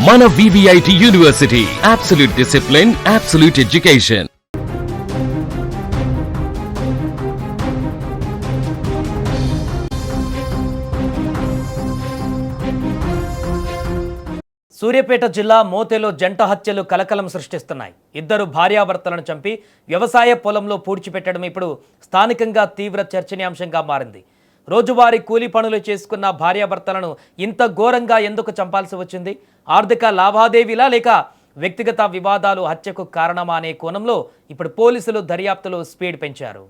మన VVIT university, absolute discipline, absolute education. Suryapet జిల్లా మోతేలో జంట హత్యలు కలకలం సృష్టిస్తున్నాయి. ఇద్దరు భార్యాభర్తలను చంపి వ్యవసాయ పొలంలో పూడ్చిపెట్టడం ఇప్పుడు స్థానికంగా తీవ్ర చర్చనీయాంశంగా మారింది. రోజువారీ కూలీ పనులు చేసుకున్న భార్యాభర్తలను ఇంత ఘోరంగా ఎందుకు చంపాల్సి వచ్చింది? ఆర్థిక లావాదేవీలా లేక వ్యక్తిగత వివాదాలు హత్యకు కారణమా అనే కోణంలో ఇప్పుడు పోలీసులు దర్యాప్తులో స్పీడ్ పెంచారు.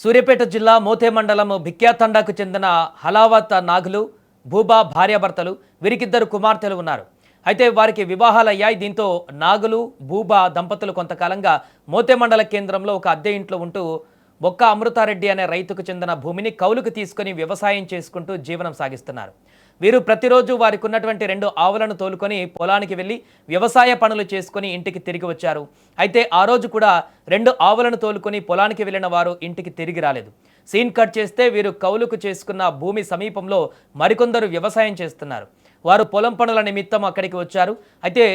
సూర్యాపేట జిల్లా మోతే మండలం భిక్యాతండాకు చెందిన హలావత్ నాగులు, భూబా భార్యాభర్తలు. వీరికిద్దరు కుమార్తెలు ఉన్నారు. అయితే వారికి వివాహాలయ్యాయి. దీంతో నాగులు, భూబా దంపతులు కొంతకాలంగా మోతే మండల కేంద్రంలో ఒక అద్దె ఇంట్లో ఉంటూ బొక్క అమృతారెడ్డి అనే రైతుకు చెందిన భూమిని కౌలుకు తీసుకుని వ్యవసాయం చేసుకుంటూ జీవనం సాగిస్తున్నారు. వీరు ప్రతిరోజు వారికి ఉన్నటువంటి 2 ఆవులను తోలుకొని పొలానికి వెళ్ళి వ్యవసాయ పనులు చేసుకుని ఇంటికి తిరిగి వచ్చారు. అయితే ఆ రోజు కూడా 2 ఆవులను తోలుకొని పొలానికి వెళ్ళిన వారు ఇంటికి తిరిగి రాలేదు. సీన్ కట్ చేస్తే వీరు కౌలుకు చేసుకున్న భూమి సమీపంలో మరికొందరు వ్యవసాయం చేస్తున్నారు. వారు పొలం పనుల నిమిత్తం అక్కడికి వచ్చారు. అయితే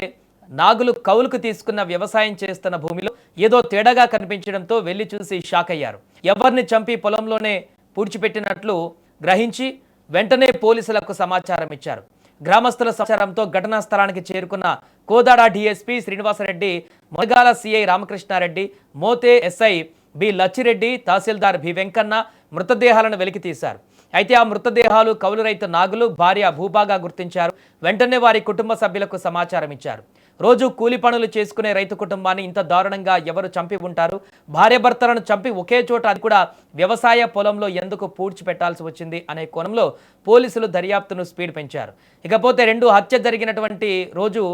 నాగులు కౌలుకు తీసుకున్న వ్యవసాయం చేస్తున్న భూమిలో ఏదో తేడాగా కనిపించడంతో వెళ్లి చూసి షాక్ అయ్యారు. ఎవరిని చంపి పొలంలోనే పూడ్చిపెట్టినట్లు గ్రహించి వెంటనే పోలీసులకు సమాచారం ఇచ్చారు. గ్రామస్తుల సమాచారంతో ఘటనా స్థలానికి చేరుకున్న Kodad DSP Srinivasa Reddy, Modagala CI Ramakrishna Reddy, Mothe SI B Lachchi Reddy, tahsildar B Venkanna మృతదేహాలను వెలికితీశారు. అయితే ఆ మృతదేహాలు కౌలు రైతు నాగులు, భార్య భూబాగా గుర్తించారు. వెంటనే వారి కుటుంబ సభ్యులకు సమాచారం ఇచ్చారు. రోజు కూలి పనులు చేసుకునే రైతు కుటుంబాన్ని ఇంత దారుణంగా ఎవరు చంపి ఉంటారు? భార్యాభర్తలను చంపి ఒకే చోట, అది కూడా వ్యవసాయ పొలంలో ఎందుకు పూడ్చిపెట్టాల్సి వచ్చింది అనే కోణంలో పోలీసులు దర్యాప్తును స్పీడ్ పెంచారు. ఇకపోతే హత్య జరిగినటువంటి రోజు,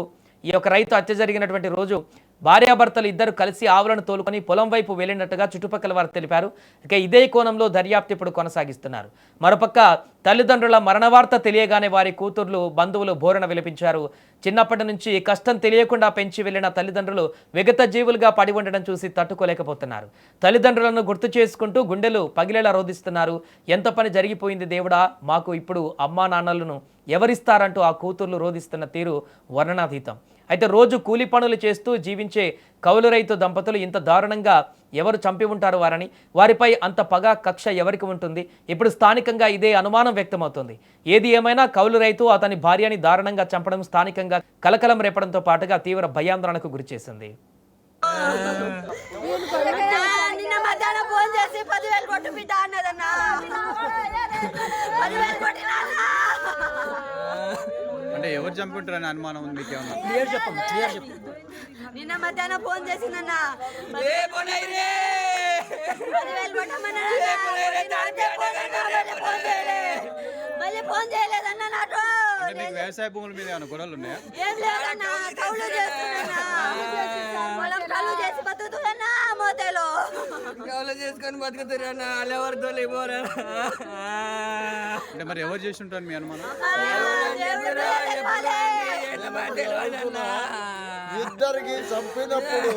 ఈ యొక్క రైతు హత్య జరిగినటువంటి రోజు భార్యాభర్తలు ఇద్దరు కలిసి ఆవులను తోలుకొని పొలం వైపు వెళ్ళినట్టుగా చుట్టుపక్కల వారు తెలిపారు. ఇక ఇదే కోణంలో దర్యాప్తు ఇప్పుడు కొనసాగిస్తున్నారు. మరోపక్క తల్లిదండ్రుల మరణ వార్త తెలియగానే వారి కూతుర్లు, బంధువులు బోరణ విలిపించారు. చిన్నప్పటి నుంచి కష్టం తెలియకుండా పెంచి వెళ్లిన తల్లిదండ్రులు విగత జీవులుగా పడి ఉండడం చూసి తట్టుకోలేకపోతున్నారు. తల్లిదండ్రులను గుర్తు చేసుకుంటూ గుండెలు పగిలేలా రోధిస్తున్నారు. ఎంత పని జరిగిపోయింది దేవుడా, మాకు ఇప్పుడు అమ్మా నాన్నలను ఎవరిస్తారంటూ ఆ కూతుర్లు రోధిస్తున్న తీరు వర్ణనాతీతం. అయితే రోజు కూలి పనులు చేస్తూ జీవించే కౌలు రైతు దంపతులు ఇంత దారుణంగా ఎవరు చంపి ఉంటారు వారని, వారిపై అంత పగ కక్ష ఎవరికి ఉంటుంది? ఇప్పుడు స్థానికంగా ఇదే అనుమానం వ్యక్తమవుతుంది. ఏది ఏమైనా కౌలు రైతు అతని భార్యని దారుణంగా చంపడం స్థానికంగా కలకలం రేపడంతో పాటుగా తీవ్ర భయాందోళనకు గురిచేసింది. అంటే ఎవరు చంపుకుంటారని అనుమానం ఉంది? నిన్న మధ్యాహ్నం ఫోన్ చేసిందన్న, మళ్ళీ ఫోన్ చేయలేదన్న. నాకు వ్యవసాయ భూముల మీద ఏమైనా గొడవలు ఉన్నాయా? ఏం లేదన్న, కౌలు చేస్తున్నా, పొలం కౌలు చేసి బతుకుతున్నా. మోతేలో కౌలు చేసుకొని బతుకుతున్నా, ఎవరితో లేబోరా. అంటే మరి ఎవరు చేసి ఉంటారు మీ అనుమానం? ఇద్దరికి చంపినప్పుడు